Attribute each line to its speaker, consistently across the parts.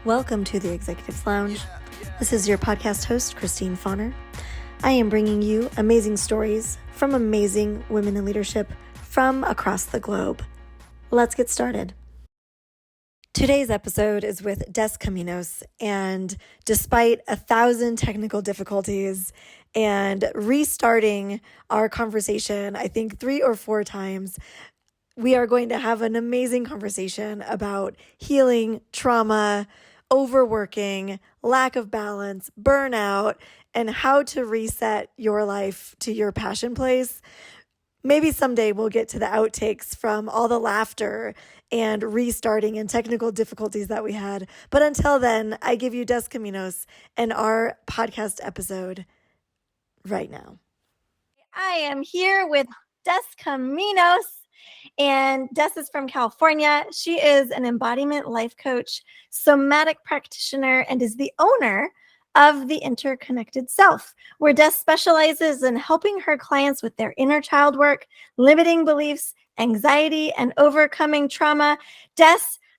Speaker 1: Welcome to the Executives Lounge. This is your podcast host, Christine Fauner. I am bringing you amazing stories from amazing women in leadership from across the globe. Let's get started. Today's episode is with Des Caminos, and despite 1,000 technical difficulties and restarting our conversation, I think 3 or 4 times, we are going to have an amazing conversation about healing, trauma, overworking, lack of balance, burnout, and how to reset your life to your passion place. Maybe someday we'll get to the outtakes from all the laughter and restarting and technical difficulties that we had. But until then, I give you Des Caminos and our podcast episode right now. I am here with Des Caminos. And Des is from California. She is an embodiment life coach, somatic practitioner, and is the owner of The Interconnected Self, where Des specializes in helping her clients with their inner child work, limiting beliefs, anxiety, and overcoming trauma. Des,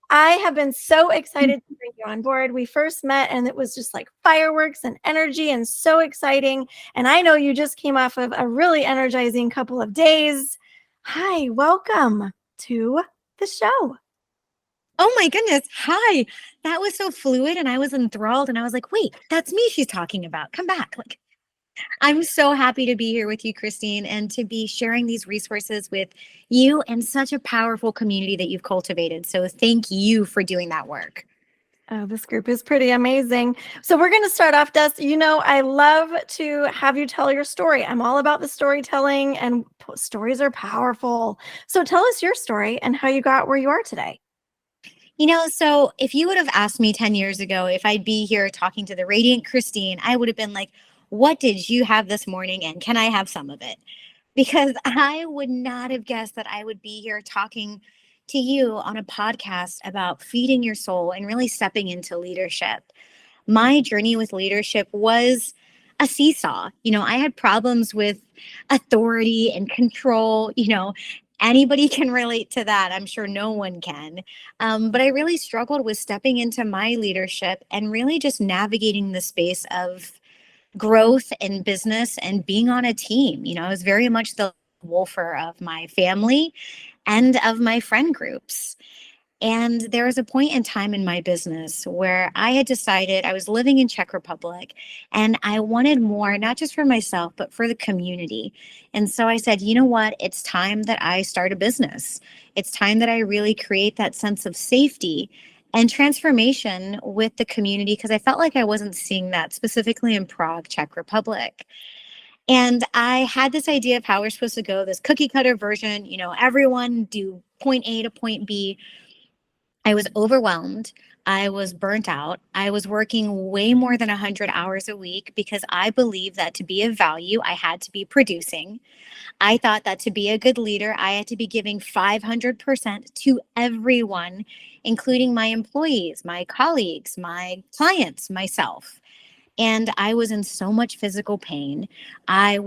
Speaker 1: I have been so excited to bring you on board. We first met and it was just like fireworks and energy and so exciting. And I know you just came off of a really energizing couple of days. Hi, welcome to the show.
Speaker 2: Oh my goodness. Hi. That was so fluid and I was enthralled and I was like, wait, that's me she's talking about. Come back. I'm so happy to be here with you, Christine, and to be sharing these resources with you and such a powerful community that you've cultivated. So thank you for doing that work.
Speaker 1: Oh, this group is pretty amazing. So we're going to start off, Des. You know, I love to have you tell your story. I'm all about the storytelling, and stories are powerful. So tell us your story and how you got where you are today.
Speaker 2: So if you would have asked me 10 years ago if I'd be here talking to the radiant Christine, I would have been like, what did you have this morning and can I have some of it? Because I would not have guessed that I would be here talking to you on a podcast about feeding your soul and really stepping into leadership. My journey with leadership was a seesaw. I had problems with authority and control. Anybody can relate to that. I'm sure no one can. But I really struggled with stepping into my leadership and really just navigating the space of growth and business and being on a team. I was very much the wolfer of my family and of my friend groups. And there was a point in time in my business where I had decided I was living in Czech Republic and I wanted more, not just for myself, but for the community. And so I said, you know what? It's time that I start a business. It's time that I really create that sense of safety and transformation with the community, because I felt like I wasn't seeing that specifically in Prague, Czech Republic. And I had this idea of how we're supposed to go, this cookie cutter version, everyone do point A to point B. I was overwhelmed. I was burnt out. I was working way more than 100 hours a week because I believed that to be of value, I had to be producing. I thought that to be a good leader, I had to be giving 500% to everyone, including my employees, my colleagues, my clients, myself. And I was in so much physical pain. I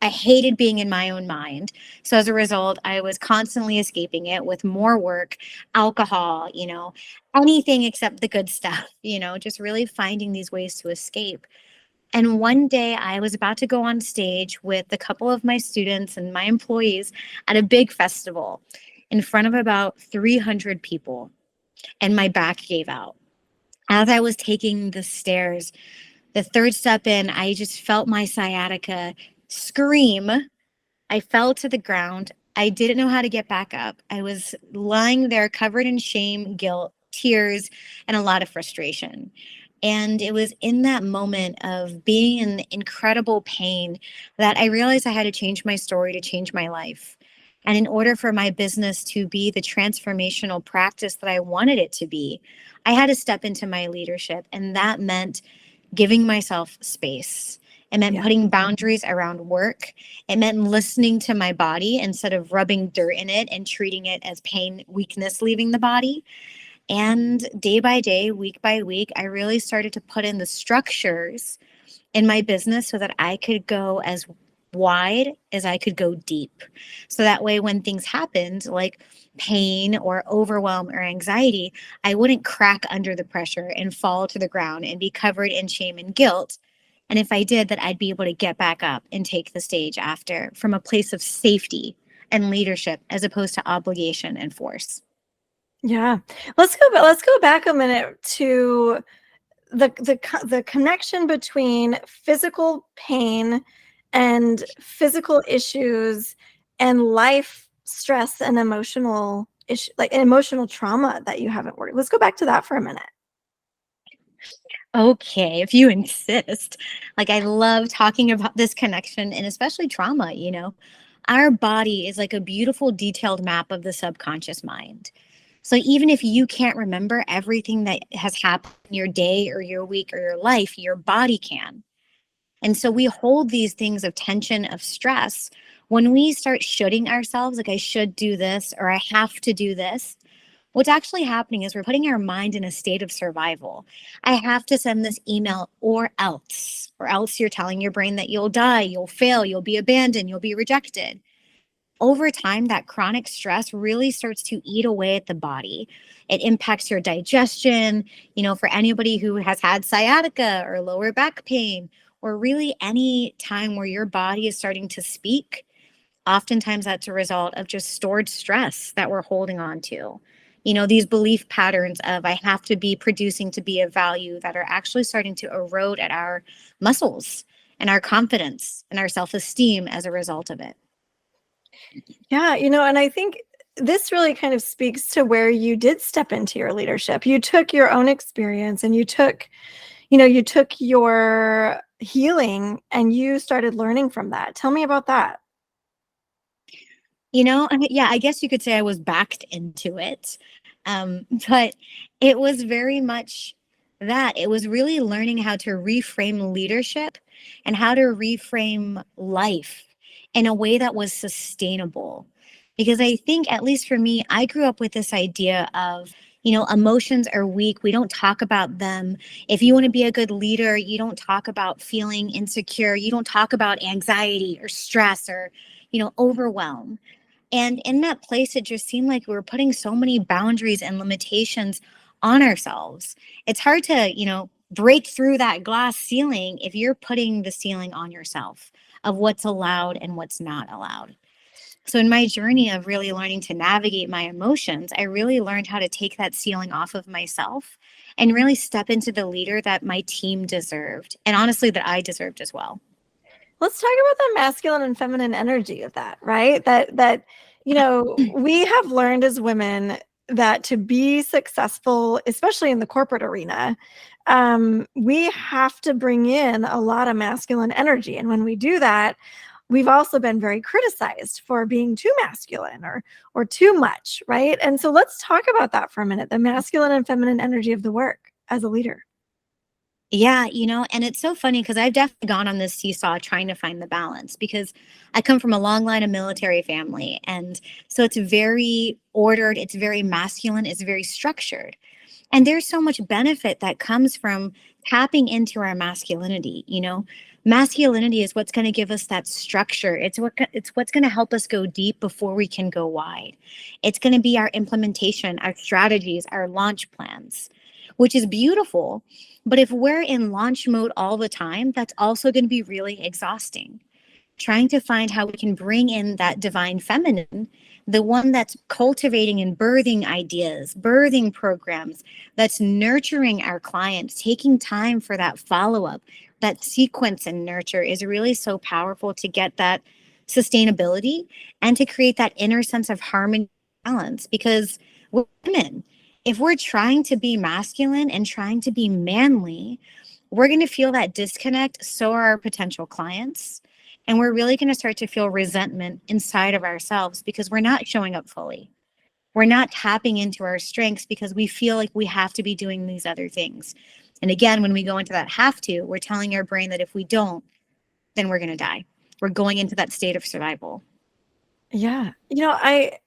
Speaker 2: hated being in my own mind. So as a result, I was constantly escaping it with more work, alcohol, anything except the good stuff, just really finding these ways to escape. And one day I was about to go on stage with a couple of my students and my employees at a big festival in front of about 300 people. And my back gave out. As I was taking the stairs, the third step in, I just felt my sciatica scream. I fell to the ground. I didn't know how to get back up. I was lying there covered in shame, guilt, tears, and a lot of frustration. And it was in that moment of being in incredible pain that I realized I had to change my story to change my life. And in order for my business to be the transformational practice that I wanted it to be, I had to step into my leadership. And that meant giving myself space. It meant putting boundaries around work. It meant listening to my body instead of rubbing dirt in it and treating it as pain, weakness leaving the body. And day by day, week by week, I really started to put in the structures in my business so that I could go as wide as I could go deep. So that way, when things happened, like pain or overwhelm or anxiety, I wouldn't crack under the pressure and fall to the ground and be covered in shame and guilt. And if I did, that I'd be able to get back up and take the stage after from a place of safety and leadership as opposed to obligation and force.
Speaker 1: Yeah. Let's go back a minute to the connection between physical pain and physical issues and life stress and emotional issue, like emotional trauma that you haven't worked. Let's go back to that for a minute.
Speaker 2: Okay, if you insist. Like, I love talking about this connection and especially trauma, you know. Our body is like a beautiful, detailed map of the subconscious mind. So even if you can't remember everything that has happened in your day or your week or your life, your body can. And so we hold these things of tension, of stress. When we start shoulding ourselves, like I should do this or I have to do this, what's actually happening is we're putting our mind in a state of survival. I have to send this email or else you're telling your brain that you'll die, you'll fail, you'll be abandoned, you'll be rejected. Over time, that chronic stress really starts to eat away at the body. It impacts your digestion. You know, for anybody who has had sciatica or lower back pain, or really any time where your body is starting to speak, oftentimes that's a result of just stored stress that we're holding on to. You know, these belief patterns of I have to be producing to be of value that are actually starting to erode at our muscles and our confidence and our self esteem as a result of it.
Speaker 1: Yeah, and I think this really kind of speaks to where you did step into your leadership. You took your own experience and you took your healing and you started learning from that. Tell me about that.
Speaker 2: You know, I mean, yeah, I guess you could say I was backed into it. But it was very much that. It was really learning how to reframe leadership and how to reframe life in a way that was sustainable. Because I think, at least for me, I grew up with this idea of, emotions are weak. We don't talk about them. If you want to be a good leader, you don't talk about feeling insecure. You don't talk about anxiety or stress or, overwhelm. And in that place, it just seemed like we were putting so many boundaries and limitations on ourselves. It's hard to, break through that glass ceiling if you're putting the ceiling on yourself of what's allowed and what's not allowed. So, in my journey of really learning to navigate my emotions, I really learned how to take that ceiling off of myself and really step into the leader that my team deserved. And honestly, that I deserved as well.
Speaker 1: Let's talk about the masculine and feminine energy of that, right? That we have learned as women that to be successful, especially in the corporate arena, we have to bring in a lot of masculine energy. And when we do that, we've also been very criticized for being too masculine or too much, right? And so let's talk about that for a minute, the masculine and feminine energy of the work as a leader.
Speaker 2: Yeah, and it's so funny because I've definitely gone on this seesaw trying to find the balance because I come from a long line of military family. And so it's very ordered, it's very masculine, it's very structured. And there's so much benefit that comes from tapping into our masculinity, Masculinity is what's going to give us that structure. It's what's going to help us go deep before we can go wide. It's going to be our implementation, our strategies, our launch plans, which is beautiful. But if we're in launch mode all the time, that's also going to be really exhausting. Trying to find how we can bring in that divine feminine, the one that's cultivating and birthing ideas, birthing programs, that's nurturing our clients, taking time for that follow up, that sequence and nurture is really so powerful to get that sustainability and to create that inner sense of harmony and balance. Because we're women, if we're trying to be masculine and trying to be manly, we're going to feel that disconnect. So are our potential clients. And we're really going to start to feel resentment inside of ourselves because we're not showing up fully. We're not tapping into our strengths because we feel like we have to be doing these other things. And again, when we go into that have to, we're telling our brain that if we don't, then we're going to die. We're going into that state of survival.
Speaker 1: Yeah. I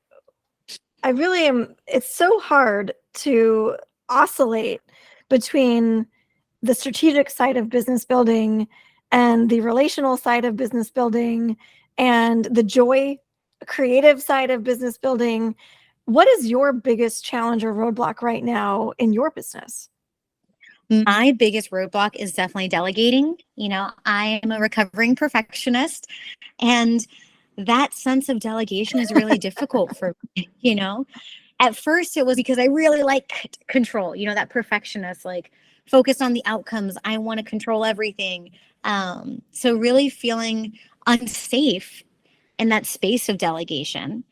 Speaker 1: really am. It's so hard to oscillate between the strategic side of business building and the relational side of business building and the joy, creative side of business building. What is your biggest challenge or roadblock right now in your business?
Speaker 2: My biggest roadblock is definitely delegating. I am a recovering perfectionist, and that sense of delegation is really difficult for me. At first, it was because I really like control, that perfectionist, like focused on the outcomes. I want to control everything. So, really feeling unsafe in that space of delegation.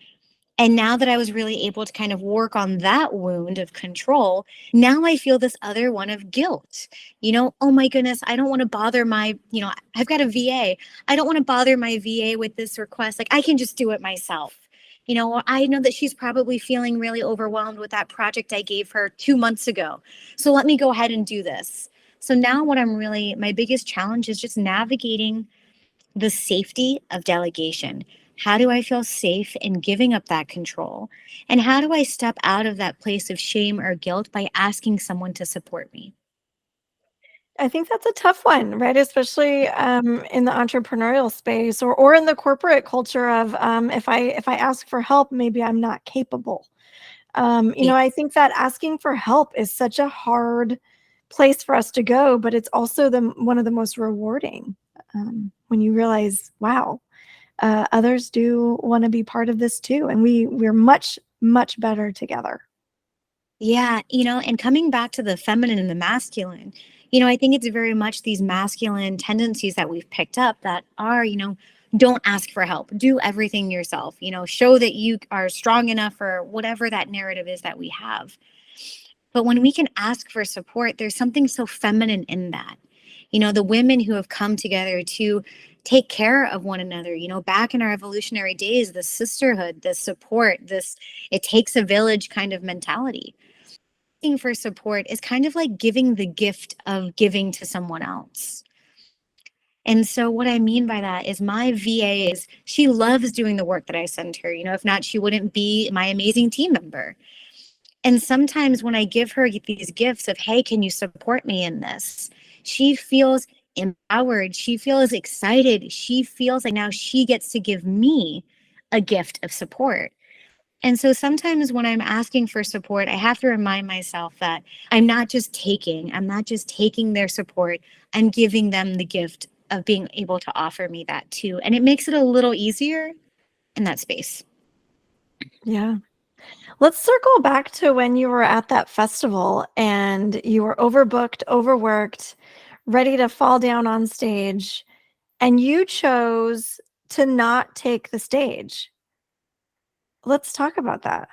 Speaker 2: And now that I was really able to kind of work on that wound of control, now I feel this other one of guilt. Oh my goodness, I don't want to bother I've got a VA. I don't want to bother my VA with this request. Like, I can just do it myself. Or I know that she's probably feeling really overwhelmed with that project I gave her 2 months ago. So let me go ahead and do this. So now my biggest challenge is just navigating the safety of delegation. How do I feel safe in giving up that control? And how do I step out of that place of shame or guilt by asking someone to support me?
Speaker 1: I think that's a tough one, right? Especially in the entrepreneurial space or in the corporate culture of if I ask for help, maybe I'm not capable.
Speaker 2: Yeah.
Speaker 1: I think that asking for help is such a hard place for us to go, but it's also one of the most rewarding when you realize, wow, others do want to be part of this too, and we're much better together.
Speaker 2: Yeah, and coming back to the feminine and the masculine, I think it's very much these masculine tendencies that we've picked up that are, don't ask for help, do everything yourself, show that you are strong enough, or whatever that narrative is that we have. But when we can ask for support, there's something so feminine in that. The women who have come together to take care of one another, back in our evolutionary days, the sisterhood, the support, it takes a village kind of mentality. Asking for support is kind of like giving the gift of giving to someone else. And so what I mean by that is my VA she loves doing the work that I send her. If not, she wouldn't be my amazing team member. And sometimes when I give her these gifts of, hey, can you support me in this? She feels empowered. She feels excited. She feels like now she gets to give me a gift of support. And so sometimes when I'm asking for support, I have to remind myself that I'm not just taking their support, I'm giving them the gift of being able to offer me that too. And it makes it a little easier in that space.
Speaker 1: Yeah. Let's circle back to when you were at that festival and you were overbooked, overworked, ready to fall down on stage, and you chose to not take the stage. Let's talk about that.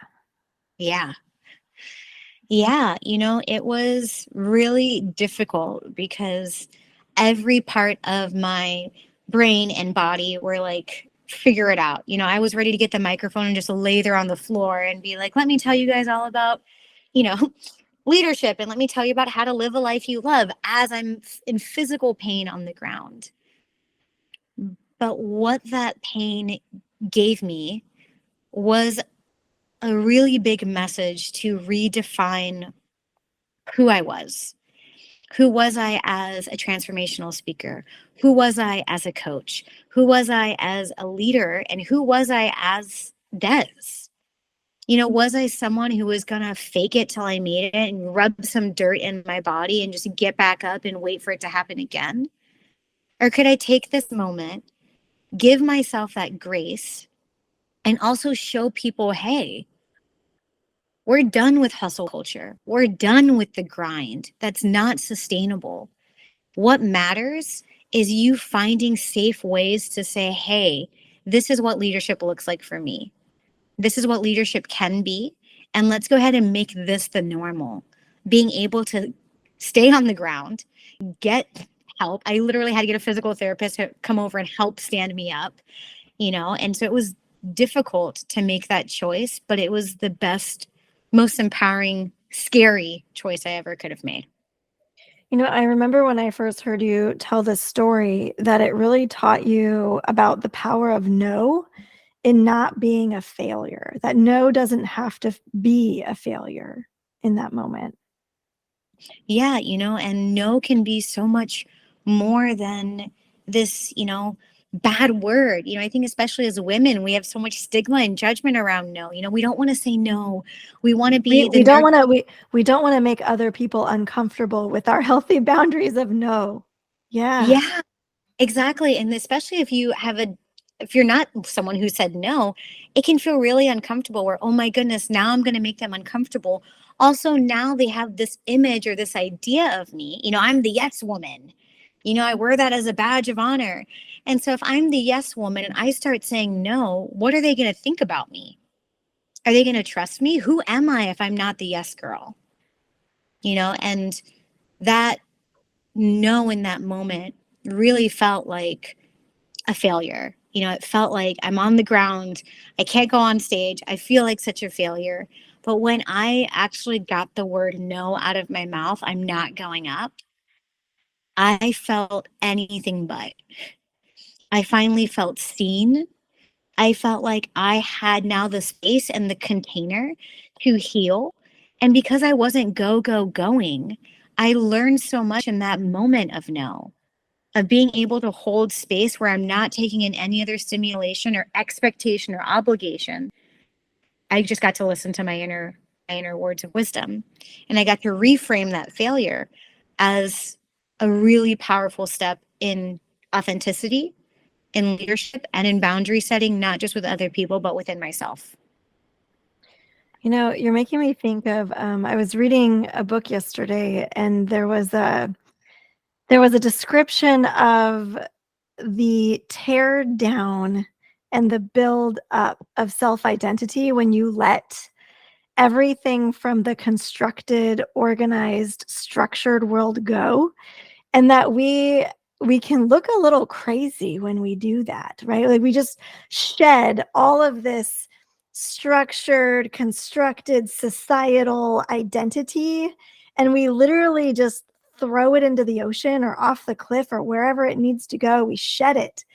Speaker 2: Yeah. Yeah, it was really difficult because every part of my brain and body were like, figure it out. I was ready to get the microphone and just lay there on the floor and be like, let me tell you guys all about, you know, leadership, and let me tell you about how to live a life you love as I'm in physical pain on the ground. But what that pain gave me was a really big message to redefine who I was. Who was I as a transformational speaker? Who was I as a coach? Who was I as a leader? And who was I as Des? Was I someone who was going to fake it till I made it and rub some dirt in my body and just get back up and wait for it to happen again? Or could I take this moment, give myself that grace, and also show people, hey, we're done with hustle culture. We're done with the grind. That's not sustainable. What matters is you finding safe ways to say, hey, this is what leadership looks like for me. This is what leadership can be. And let's go ahead and make this the normal. Being able to stay on the ground, get help. I literally had to get a physical therapist to come over and help stand me up, and so it was difficult to make that choice, but it was the best, most empowering, scary choice I ever could have made.
Speaker 1: I remember when I first heard you tell this story that it really taught you about the power of no in not being a failure, that no doesn't have to be a failure in that moment.
Speaker 2: Yeah, and no can be so much more than this, bad word. I think especially as women, we have so much stigma and judgment around no. We don't want to say no. We want to be the
Speaker 1: We don't
Speaker 2: nurse.
Speaker 1: want to we don't want to make other people uncomfortable with our healthy boundaries of no. Yeah.
Speaker 2: Yeah, exactly. And especially if you're not someone who said no, it can feel really uncomfortable where, oh my goodness, now I'm going to make them uncomfortable. Also, now they have this image or this idea of me. I'm the yes woman. I wear that as a badge of honor. And so if I'm the yes woman and I start saying no, what are they going to think about me? Are they going to trust me? Who am I if I'm not the yes girl? And that no in that moment really felt like a failure. It felt like I'm on the ground. I can't go on stage. I feel like such a failure. But when I actually got the word no out of my mouth, I'm not going up, I felt anything but. I finally felt seen. I felt like I had now the space and the container to heal. And because I wasn't going, I learned so much in that moment of no, of being able to hold space where I'm not taking in any other stimulation or expectation or obligation. I just got to listen to my inner words of wisdom. And I got to reframe that failure as a really powerful step in authenticity, in leadership, and in boundary setting, not just with other people, but within myself.
Speaker 1: You're making me think of I was reading a book yesterday, and there was a description of the tear down and the build up of self-identity when you let everything from the constructed, organized, structured world go, and that we can look a little crazy when we do that, right? Like we just shed all of this structured, constructed societal identity, and we literally just throw it into the ocean or off the cliff or wherever it needs to go. We shed it,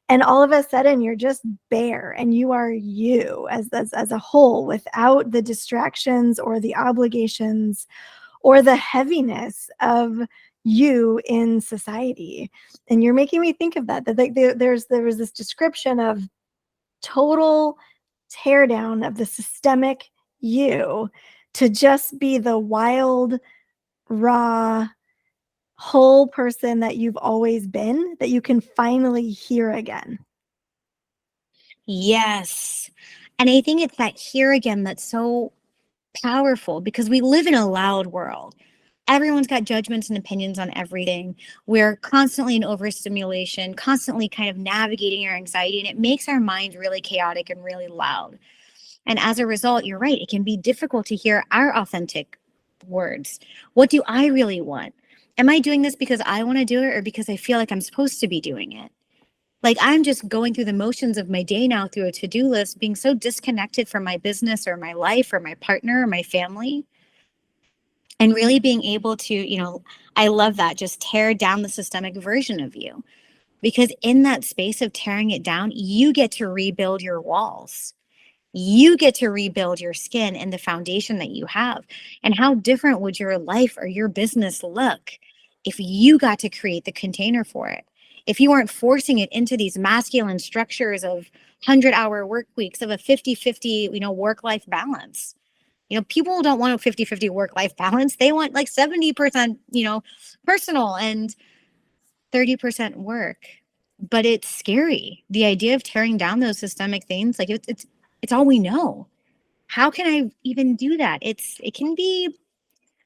Speaker 1: and all of a sudden you're just bare, and you are you as a whole, without the distractions or the obligations or the heaviness of you in society. And you're making me think of that like there was this description of total tear down of the systemic you to just be the wild, raw, whole person that you've always been, that you can finally hear again.
Speaker 2: Yes. And I think it's that here again that's so powerful because we live in a loud world. Everyone's got judgments and opinions on everything. We're constantly in overstimulation, constantly kind of navigating our anxiety, and it makes our mind really chaotic and really loud. And as a result, you're right, it can be difficult to hear our authentic words. What do I really want? Am I doing this because I want to do it or because I feel like I'm supposed to be doing it? Like I'm just going through the motions of my day now through a to-do list, being so disconnected from my business or my life or my partner or my family. And really being able to, I love that, just tear down the systemic version of you. Because in that space of tearing it down, you get to rebuild your walls. You get to rebuild your skin and the foundation that you have. And how different would your life or your business look if you got to create the container for it? If you weren't forcing it into these masculine structures of 100-hour work weeks, of a 50-50, work-life balance. People don't want a 50-50 work-life balance. They want like 70%, personal and 30% work. But it's scary. The idea of tearing down those systemic things, like it's all we know. How can I even do that? It can be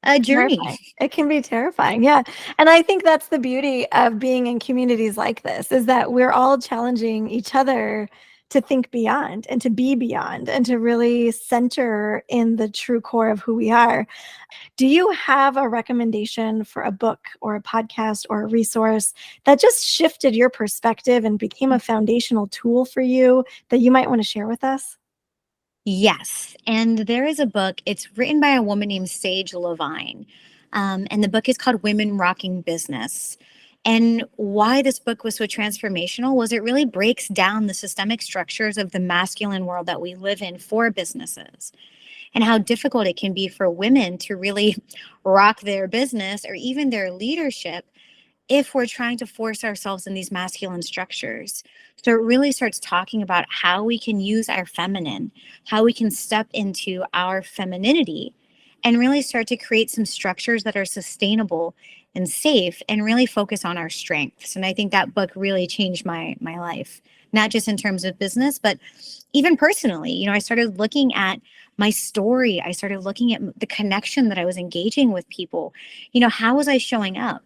Speaker 2: a journey.
Speaker 1: Terrifying. It can be terrifying. Yeah. And I think that's the beauty of being in communities like this, is that we're all challenging each other to think beyond and to be beyond and to really center in the true core of who we are. Do you have a recommendation for a book or a podcast or a resource that just shifted your perspective and became a foundational tool for you that you might want to share with us?
Speaker 2: Yes. And there is a book, it's written by a woman named Sage Lavine. And the book is called Women Rocking Business. And why this book was so transformational was it really breaks down the systemic structures of the masculine world that we live in for businesses and how difficult it can be for women to really rock their business or even their leadership if we're trying to force ourselves in these masculine structures. So it really starts talking about how we can use our feminine, how we can step into our femininity and really start to create some structures that are sustainable and safe and really focus on our strengths. And I think that book really changed my life, not just in terms of business, but even personally. You know, I started looking at my story. I started looking at the connection that I was engaging with people. You know, how was I showing up?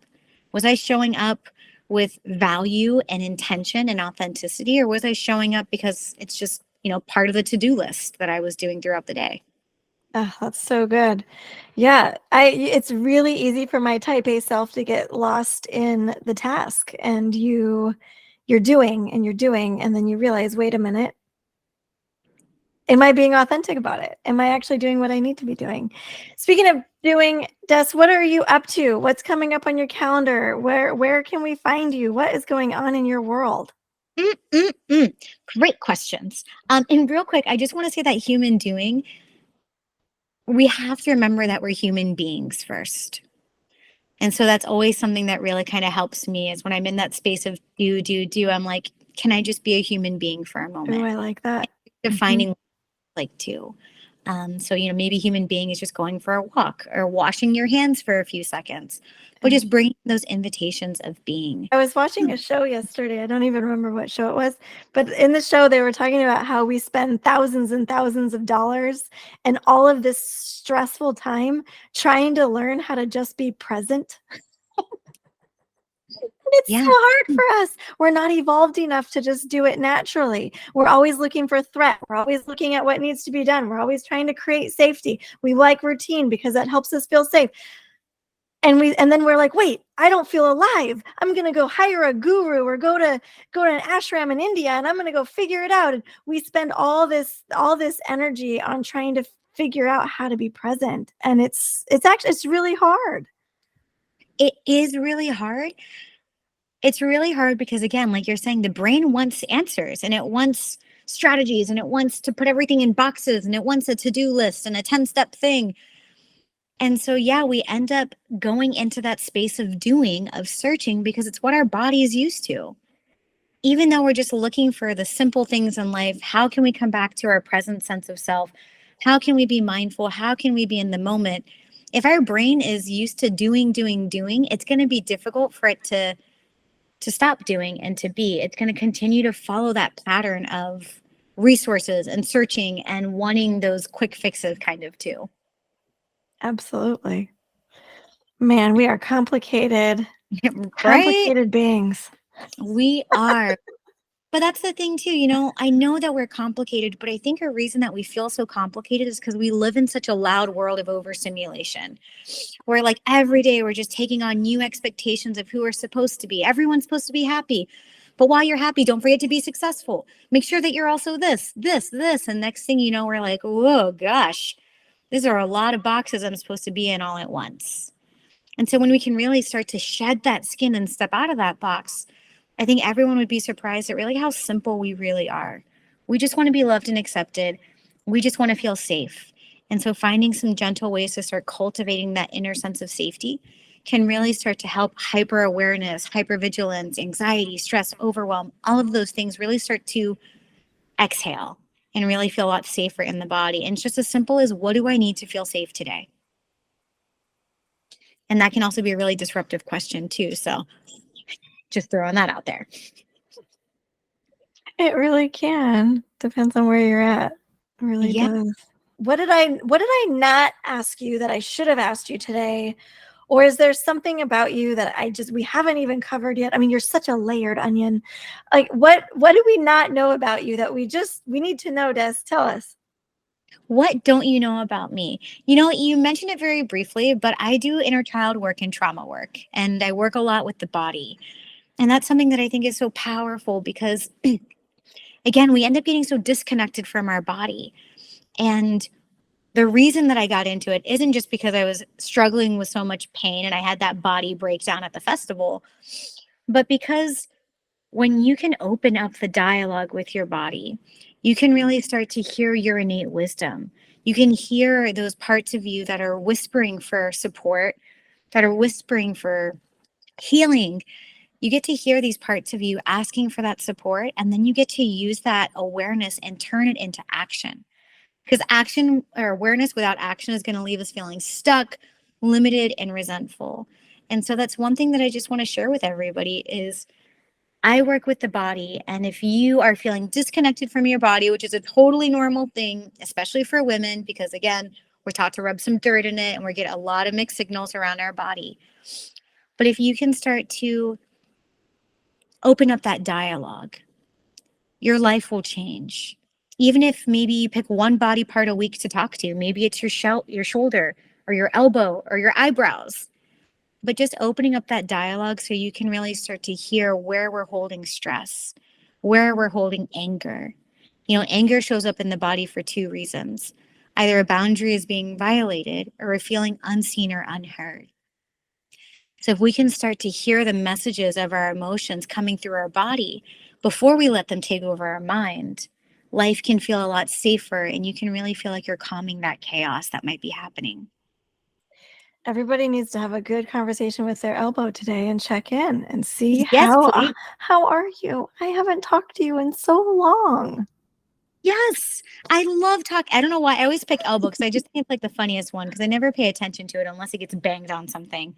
Speaker 2: Was I showing up with value and intention and authenticity, or was I showing up because it's just, you know, part of the to-do list that I was doing throughout the day?
Speaker 1: Oh, that's so good. Yeah, it's really easy for my type A self to get lost in the task, and you're doing and you're doing, and then you realize, wait a minute, am I being authentic about it? Am I actually doing what I need to be doing? Speaking of doing, Des, what are you up to? What's coming up on your calendar? Where can we find you? What is going on in your world?
Speaker 2: Great questions. And real quick, I just want to say that human doing, we have to remember that we're human beings first. And so that's always something that really kind of helps me is when I'm in that space of do, I'm like, can I just be a human being for a
Speaker 1: Oh,
Speaker 2: moment?
Speaker 1: I like that.
Speaker 2: Defining like too. So, you know, maybe human being is just going for a walk or washing your hands for a few seconds, but just bringing those invitations of being.
Speaker 1: I was watching a show yesterday. I don't even remember what show it was, but in the show they were talking about how we spend thousands and thousands of dollars and all of this stressful time trying to learn how to just be present. It's so
Speaker 2: Yeah.
Speaker 1: hard for us. We're not evolved enough to just do it naturally. We're always looking for threat. We're always looking at what needs to be done. We're always trying to create safety. We like routine because that helps us feel safe. And then we're like, wait, I don't feel alive. I'm gonna go hire a guru or go to an ashram in India, and I'm gonna go figure it out. And we spend all this energy on trying to figure out how to be present, and it's really hard.
Speaker 2: It is really hard. It's really hard because, again, like you're saying, the brain wants answers and it wants strategies and it wants to put everything in boxes and it wants a to-do list and a 10-step thing. And so, yeah, we end up going into that space of doing, of searching, because it's what our body is used to. Even though we're just looking for the simple things in life, how can we come back to our present sense of self? How can we be mindful? How can we be in the moment? If our brain is used to doing, it's going to be difficult for it to stop doing and to be. It's going to continue to follow that pattern of resources and searching and wanting those quick fixes kind of too.
Speaker 1: Absolutely. Man, we are complicated
Speaker 2: Right?
Speaker 1: beings.
Speaker 2: We are. But that's the thing too, you know, I know that we're complicated, but I think a reason that we feel so complicated is because we live in such a loud world of overstimulation where like every day we're just taking on new expectations of who we're supposed to be. Everyone's supposed to be happy. But while you're happy, don't forget to be successful. Make sure that you're also this. And next thing you know, we're like, whoa, gosh, these are a lot of boxes I'm supposed to be in all at once. And so when we can really start to shed that skin and step out of that box, I think everyone would be surprised at really how simple we really are. We just want to be loved and accepted. We just want to feel safe. And so finding some gentle ways to start cultivating that inner sense of safety can really start to help hyper awareness, hypervigilance, anxiety, stress, overwhelm, all of those things really start to exhale and really feel a lot safer in the body. And it's just as simple as, what do I need to feel safe today? And that can also be a really disruptive question too. So just throwing that out there.
Speaker 1: It really can. Depends on where you're at. It really
Speaker 2: Yeah.
Speaker 1: does. What did I not ask you that I should have asked you today? Or is there something about you that we haven't even covered yet? I mean, you're such a layered onion. Like what do we not know about you that we need to know, Des? Tell us.
Speaker 2: What don't you know about me? You know, you mentioned it very briefly, but I do inner child work and trauma work, and I work a lot with the body. And that's something that I think is so powerful because, again, we end up getting so disconnected from our body. And the reason that I got into it isn't just because I was struggling with so much pain and I had that body breakdown at the festival, but because when you can open up the dialogue with your body, you can really start to hear your innate wisdom. You can hear those parts of you that are whispering for support, that are whispering for healing, you get to hear these parts of you asking for that support, and then you get to use that awareness and turn it into action. Because action or awareness without action is going to leave us feeling stuck, limited, and resentful. And so that's one thing that I just want to share with everybody is I work with the body. And if you are feeling disconnected from your body, which is a totally normal thing, especially for women, because again, we're taught to rub some dirt in it and we get a lot of mixed signals around our body. But if you can start to open up that dialogue, your life will change. Even if maybe you pick one body part a week to talk to, maybe it's your shoulder or your elbow or your eyebrows, but just opening up that dialogue so you can really start to hear where we're holding stress, where we're holding anger. Anger shows up in the body for two reasons. Either a boundary is being violated or we're feeling unseen or unheard. So if we can start to hear the messages of our emotions coming through our body before we let them take over our mind, life can feel a lot safer and you can really feel like you're calming that chaos that might be happening.
Speaker 1: Everybody needs to have a good conversation with their elbow today and check in and see
Speaker 2: Yes, please.
Speaker 1: how are you? I haven't talked to you in so long.
Speaker 2: Yes, I love talk. I don't know why I always pick elbow because I just think it's like the funniest one because I never pay attention to it unless it gets banged on something.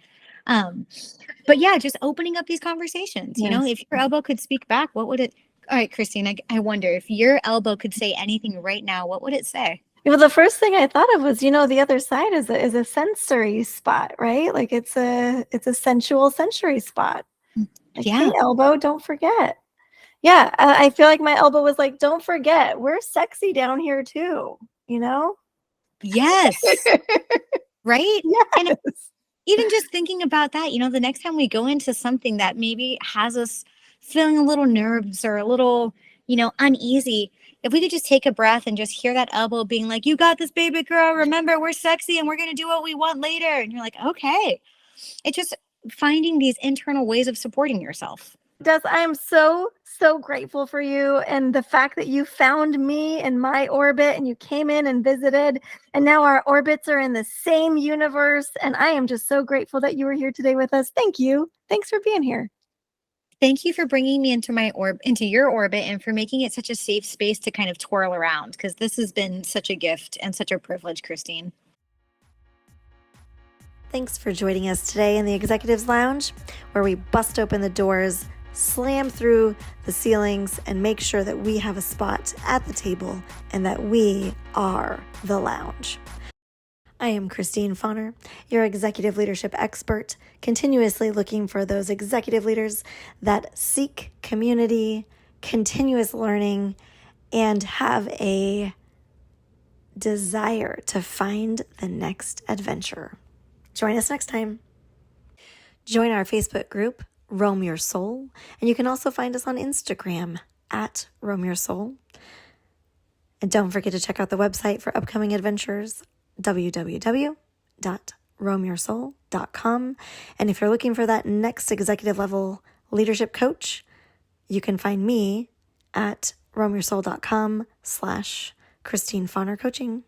Speaker 2: But yeah, just opening up these conversations.
Speaker 1: Yes.
Speaker 2: If your elbow could speak back, what would it? All right, Christine, I wonder if your elbow could say anything right now, what would it say?
Speaker 1: Well, the first thing I thought of was, the other side is a sensory spot, right? Like it's a sensual sensory spot. Like,
Speaker 2: Yeah.
Speaker 1: hey, elbow, don't forget. Yeah, I feel like my elbow was like, don't forget, we're sexy down here too,
Speaker 2: Yes. Right? And
Speaker 1: Yes.
Speaker 2: even just thinking about that, the next time we go into something that maybe has us feeling a little nerves or a little, uneasy, if we could just take a breath and just hear that elbow being like, you got this, baby girl. Remember, we're sexy and we're going to do what we want later. And you're like, okay. It's just finding these internal ways of supporting yourself.
Speaker 1: Des, I am so, so grateful for you and the fact that you found me in my orbit and you came in and visited, and now our orbits are in the same universe. And I am just so grateful that you were here today with us. Thank you. Thanks for being here.
Speaker 2: Thank you for bringing me into your orbit and for making it such a safe space to kind of twirl around, because this has been such a gift and such a privilege, Christine.
Speaker 1: Thanks for joining us today in the Executives Lounge, where we bust open the doors, slam through the ceilings, and make sure that we have a spot at the table and that we are the lounge. I am Christine Fauner, your executive leadership expert, continuously looking for those executive leaders that seek community, continuous learning, and have a desire to find the next adventure. Join us next time. Join our Facebook group, Roam Your Soul, and you can also find us on Instagram at Roam Your Soul. And don't forget to check out the website for upcoming adventures, www.roamyoursoul.com. And if you're looking for that next executive level leadership coach, you can find me at roamyoursoul.com/Christine Fauner Coaching.